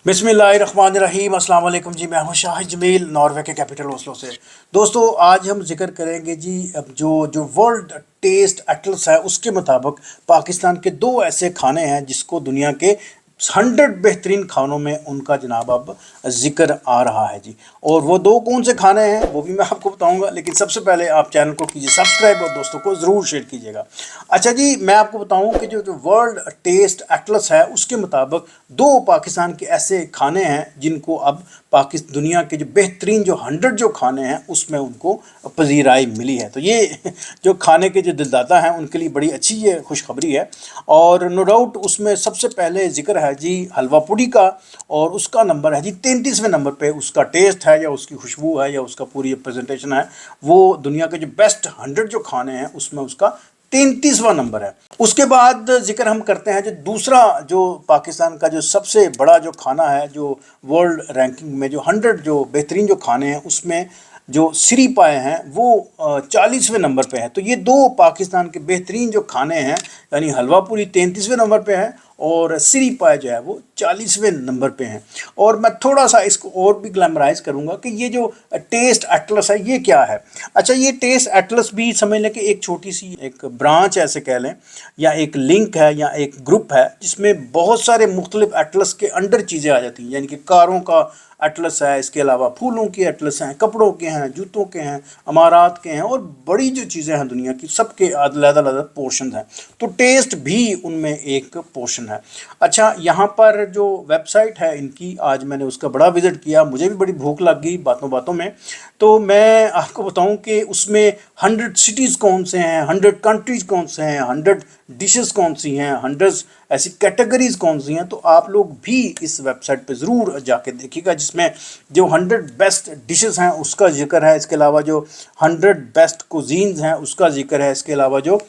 बिस्मिल्लाहिर्रहमानिर्रहीम। अस्सलाम वालेकुम जी। मैं हूं शाहिद जमील, नॉर्वे के कैपिटल ओस्लो से। दोस्तों, आज हम जिक्र करेंगे जी अब जो जो वर्ल्ड टेस्ट एटलस है उसके मुताबिक पाकिस्तान के दो ऐसे खाने हैं जिसको दुनिया के 100 बेहतरीन खानों में उनका जनाब अब जिक्र आ रहा है जी। और वो दो कौन से खाने हैं वो भी मैं आपको बताऊंगा, लेकिन सबसे पहले आप चैनल को कीजिए सब्सक्राइब और दोस्तों को ज़रूर शेयर कीजिएगा। अच्छा जी, मैं आपको बताऊं कि जो वर्ल्ड टेस्ट एटलस है उसके मुताबिक दो पाकिस्तान के ऐसे खाने हैं जिनको अब पाकिस्तान दुनिया के जो बेहतरीन जो 100 जो खाने हैं उसमें उनको पजीराई मिली है। तो ये जो खाने के जो दिलदाता हैं उनके लिए बड़ी अच्छी ये खुशखबरी है। और नो डाउट उसमें सबसे पहले जिक्र है जी हलवा पूड़ी का, और उसका नंबर है जी 33वें नंबर पे। उसका टेस्ट है या उसकी खुशबू है या उसका पूरी प्रेजेंटेशन है, वो दुनिया के जो बेस्ट 100 जो खाने हैं उसमें उसका 33वां नंबर है। उसके बाद जिक्र हम करते हैं जो दूसरा जो पाकिस्तान का जो सबसे बड़ा जो खाना है जो वर्ल्ड रैंकिंग में जो 100 जो बेहतरीन जो खाने हैं उसमें जो सिरी पाए हैं वो 40वें नंबर पे है। तो ये दो पाकिस्तान के बेहतरीन जो खाने हैं, यानी हलवा पूरी 33वें नंबर पे है और सिरी पाए जो है वो 40वें नंबर पे हैं। और मैं थोड़ा सा इसको और भी ग्लैमराइज करूंगा कि ये जो टेस्ट एटलस है ये क्या है। अच्छा, ये टेस्ट एटलस भी समझ लें कि एक छोटी सी एक ब्रांच ऐसे कह लें, या एक लिंक है या एक ग्रुप है जिसमें बहुत सारे मुख्तलिफ एटलस के अंडर चीज़ें आ जाती हैं। यानी कि कारों का एटलस है, इसके अलावा फूलों के एटलस हैं, कपड़ों के हैं, जूतों के हैं, अमारात के हैं, और बड़ी जो चीज़ें हैं दुनिया की सबके अलग-अलग पोर्शन हैं। तो टेस्ट भी उनमें एक पोर्शन है। अच्छा, यहाँ पर जो वेबसाइट है इनकी, आज मैंने उसका बड़ा विज़िट किया, मुझे भी बड़ी भूख लग गई बातों बातों में। तो मैं आपको बताऊं कि उसमें 100 सिटीज़ कौन से हैं, 100 कंट्रीज़ कौन से हैं, 100 डिशेस कौन सी हैं, 100 ऐसी कैटेगरीज कौन सी हैं। तो आप लोग भी इस वेबसाइट पे ज़रूर जाके देखिएगा, जिसमें जो 100 बेस्ट डिशेस हैं उसका जिक्र है, इसके अलावा जो 100 बेस्ट कुजीन्स हैं उसका जिक्र है, इसके अलावा जो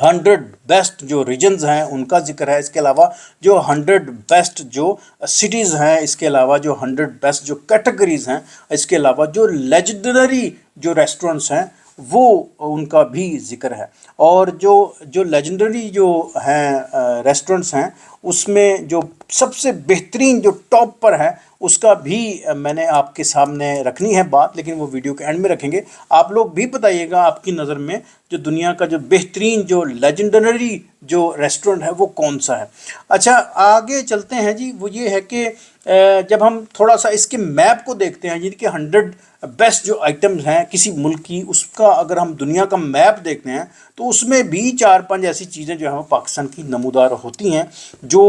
100 बेस्ट जो रीजन्स हैं उनका जिक्र है, इसके अलावा जो 100 बेस्ट जो सिटीज़ हैं, इसके अलावा जो 100 बेस्ट जो कैटेगरीज़ हैं, इसके अलावा जो लेजेंडरी जो रेस्टोरेंट्स हैं वो उनका भी जिक्र है। और जो जो लेजेंडरी जो हैं रेस्टोरेंट्स हैं उसमें जो सबसे बेहतरीन जो टॉप पर है उसका भी मैंने आपके सामने रखनी है बात, लेकिन वो वीडियो के एंड में रखेंगे। आप लोग भी बताइएगा आपकी नज़र में जो दुनिया का जो बेहतरीन जो लेजेंडरी जो रेस्टोरेंट है वो कौन सा है। अच्छा, आगे चलते हैं जी। वो ये है कि जब हम थोड़ा सा इसके मैप को देखते हैं जिनके 100 बेस्ट जो आइटम्स हैं किसी मुल्क की, उसका अगर हम दुनिया का मैप देखते हैं तो उसमें भी 4-5 ऐसी चीज़ें जो हैं वो पाकिस्तान की नमूदार होती हैं। जो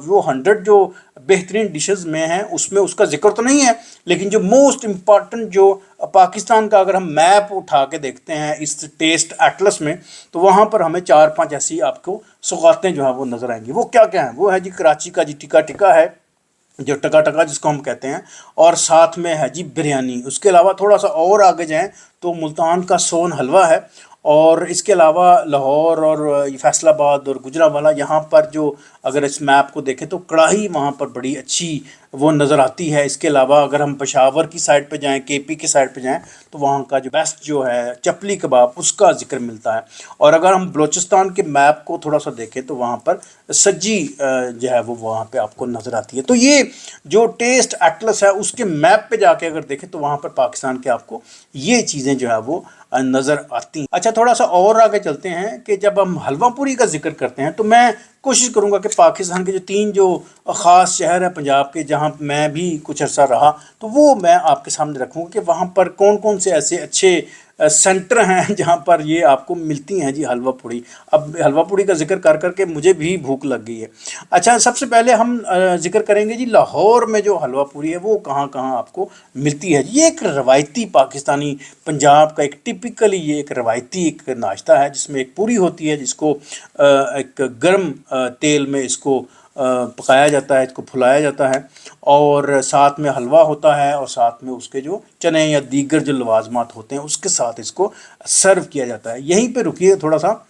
वो 100 जो बेहतरीन डिशेस में हैं उसमें उसका जिक्र तो नहीं है, लेकिन जो मोस्ट इम्पॉर्टेंट जो पाकिस्तान का अगर हम मैप उठा के देखते हैं इस टेस्ट एटलस में, तो वहाँ पर हमें 4-5 ऐसी आपको सौगातें जो हैं वो नज़र आएंगी। वो क्या क्या हैं? वो है जी कराची का जी टिक्का टिक्का है, जो टका टका जिसको हम कहते हैं, और साथ में है जी बिरयानी। उसके अलावा थोड़ा सा और आगे जाएं तो मुल्तान का सोन हलवा है, और इसके अलावा लाहौर और फैसलाबाद और गुजरांवाला यहाँ पर जो अगर इस मैप को देखें तो कढ़ाई वहाँ पर बड़ी अच्छी वो नज़र आती है। इसके अलावा अगर हम पेशावर की साइड पे जाएं, केपी की साइड पे जाएं, तो वहाँ का जो बेस्ट जो है चपली कबाब उसका जिक्र मिलता है। और अगर हम बलूचिस्तान के मैप को थोड़ा सा देखें तो वहाँ पर सज्जी जो है वो वहाँ पे आपको नज़र आती है। तो ये जो टेस्ट एटलस है उसके मैप पे जाके अगर देखें तो वहाँ पर पाकिस्तान के आपको ये चीज़ें जो है वो नज़र आती हैं। अच्छा, थोड़ा सा और आगे चलते हैं कि जब हम हलवा पूरी का जिक्र करते हैं तो मैं कोशिश करूंगा कि पाकिस्तान के जो 3 जो ख़ास शहर है पंजाब के जहां मैं भी कुछ अर्सा रहा, तो वो मैं आपके सामने रखूंगा कि वहां पर कौन कौन से ऐसे अच्छे सेंटर हैं जहां पर ये आपको मिलती हैं जी हलवा पूड़ी। अब हलवा पूड़ी का जिक्र कर करके मुझे भी भूख लग गई है। अच्छा, सबसे पहले हम जिक्र करेंगे जी लाहौर में जो हलवा पूड़ी है वो कहाँ कहाँ आपको मिलती है। ये एक रवायती पाकिस्तानी पंजाब का एक टिपिकली ये एक रवायती एक नाश्ता है जिसमें एक पूरी होती है जिसको एक गर्म तेल में इसको पकाया जाता है, इसको फुलाया जाता है, और साथ में हलवा होता है, और साथ में उसके जो चने या दीगर जो लवाजमात होते हैं उसके साथ इसको सर्व किया जाता है। यहीं पे रुकिए थोड़ा सा।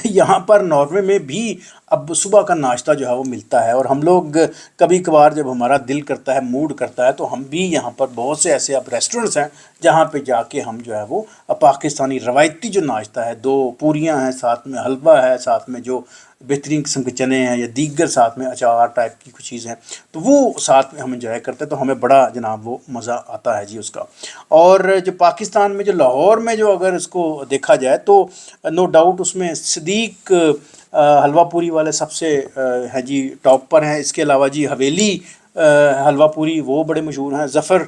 यहाँ पर नॉर्वे में भी अब सुबह का नाश्ता जो है वो मिलता है, और हम लोग कभी कभार जब हमारा दिल करता है, मूड करता है, तो हम भी यहाँ पर बहुत से ऐसे अब रेस्टोरेंट्स हैं जहाँ पे जाके हम जो है वो पाकिस्तानी रवायती जो नाश्ता है, 2 पूरियाँ हैं, साथ में हलवा है, साथ में जो بہترین قسم کے چنے ہیں یا دیگر ساتھ میں اچار ٹائپ کی کچھ چیزیں ہیں، تو وہ ساتھ میں ہم انجوائے کرتے ہیں، تو ہمیں بڑا جناب وہ مزہ آتا ہے جی اس کا۔ اور جو پاکستان میں جو لاہور میں جو اگر اس کو دیکھا جائے تو نو ڈاؤٹ اس میں صدیق حلوہ پوری والے سب سے ہیں جی ٹاپ پر ہیں۔ اس کے علاوہ جی حویلی حلوہ پوری وہ بڑے مشہور ہیں، ظفر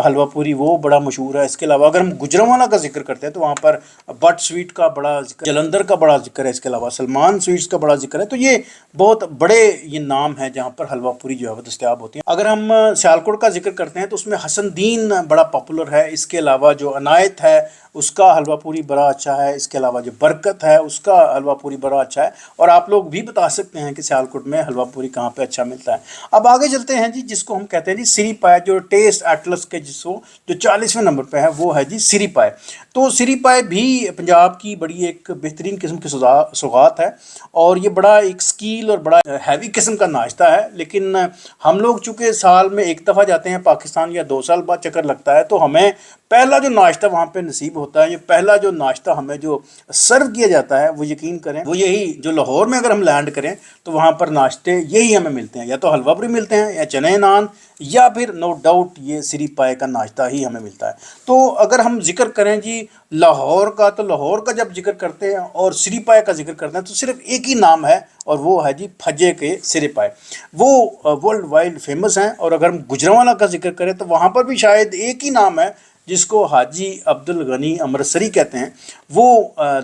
حلوہ پوری وہ بڑا مشہور ہے۔ اس کے علاوہ اگر ہم گجرانوالہ کا ذکر کرتے ہیں تو وہاں پر بٹ سویٹ کا بڑا ذکر، جلندر کا بڑا ذکر ہے، اس کے علاوہ سلمان سویٹس کا بڑا ذکر ہے۔ تو یہ بہت بڑے یہ نام ہیں جہاں پر حلوہ پوری جو ہے وہ دستیاب ہوتی ہیں۔ اگر ہم سیالکوٹ کا ذکر کرتے ہیں تو اس میں حسن دین بڑا پاپولر ہے۔ اس کے علاوہ جو عنایت ہے اس کا حلوہ پوری بڑا اچھا ہے۔ اس کے علاوہ جو برکت ہے اس کا حلوہ پوری بڑا اچھا ہے۔ اور آپ لوگ بھی بتا سکتے ہیں کہ سیالکوٹ میں حلوہ پوری کہاں پہ اچھا ملتا ہے۔ اب آگے چلتے ہیں جی، جس کو ہم کہتے ہیں جی سری پائے، جو ٹیسٹ ایٹلس کے جس کو جو 40ویں نمبر پہ ہے وہ ہے جی سری پائے۔ تو سری پائے بھی پنجاب کی بڑی ایک بہترین قسم کی سوغات ہے، اور یہ بڑا ایک سکیل اور بڑا ہیوی قسم کا ناشتہ ہے۔ لیکن ہم لوگ چونکہ سال میں ایک دفعہ جاتے ہیں پاکستان یا 2 سال بعد چکر لگتا ہے، تو ہمیں پہلا جو ناشتہ وہاں پہ نصیب ہوتا ہے، یہ پہلا جو ناشتہ ہمیں جو سرو کیا جاتا ہے وہ یقین کریں وہ یہی جو لاہور میں اگر ہم لینڈ کریں تو وہاں پر ناشتے یہی ہمیں ملتے ہیں، یا تو حلوہ پوری ملتے ہیں یا چنے نان، یا پھر نو ڈاؤٹ یہ سری پائے کا ناشتہ ہی ہمیں ملتا ہے۔ تو اگر ہم ذکر کریں جی لاہور کا، تو لاہور کا جب ذکر کرتے ہیں اور سری پائے کا ذکر کرتے ہیں تو صرف ایک ہی نام ہے، اور وہ ہے جی پھجے کے سری پائے۔ وہ ورلڈ وائڈ فیمس ہیں۔ اور اگر ہم گجرانوالہ کا ذکر کریں تو وہاں پر بھی شاید ایک ہی نام ہے جس کو حاجی عبد الغنی امرتسری کہتے ہیں۔ وہ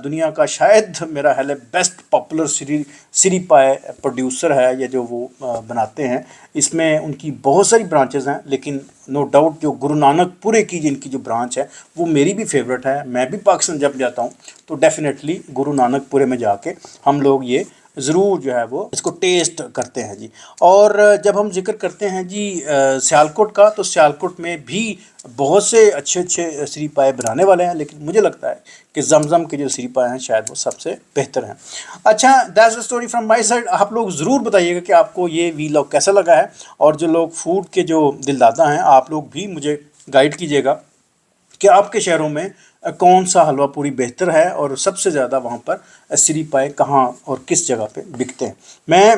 دنیا کا شاید میرا خیال ہے بیسٹ پاپولر سری پائے پروڈیوسر ہے، یا جو وہ بناتے ہیں۔ اس میں ان کی بہت ساری برانچز ہیں، لیکن نو ڈاؤٹ جو گرو نانک پورے کی جن کی جو برانچ ہے وہ میری بھی فیوریٹ ہے۔ میں بھی پاکستان جب جاتا ہوں تو ڈیفینیٹلی گرو نانک پورے میں جا کے ہم لوگ یہ ضرور جو ہے وہ اس کو ٹیسٹ کرتے ہیں جی۔ اور جب ہم ذکر کرتے ہیں جی سیالکوٹ کا، تو سیالکوٹ میں بھی بہت سے اچھے اچھے سری پائے بنانے والے ہیں، لیکن مجھے لگتا ہے کہ زمزم کے جو سری پائے ہیں شاید وہ سب سے بہتر ہیں۔ اچھا، that's a story from my side. آپ لوگ ضرور بتائیے گا کہ آپ کو یہ ویلاگ کیسا لگا ہے، اور جو لوگ فوڈ کے جو دل دادا ہیں آپ لوگ بھی مجھے گائیڈ کیجیے گا کہ آپ کے شہروں میں کون سا حلوہ پوری بہتر ہے، اور سب سے زیادہ وہاں پر سری پائے کہاں اور کس جگہ پہ بکتے ہیں۔ میں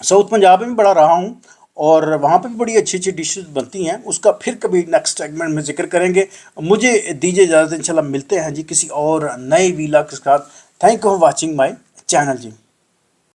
ساؤتھ پنجاب میں بھی بڑا رہا ہوں، اور وہاں پہ بھی بڑی اچھی اچھی ڈشز بنتی ہیں، اس کا پھر کبھی نیکسٹ سیگمنٹ میں ذکر کریں گے۔ مجھے دیجیے اجازت، انشاءاللہ ملتے ہیں جی کسی اور نئے ویلاگ کے ساتھ۔ Thank you for watching my channel G.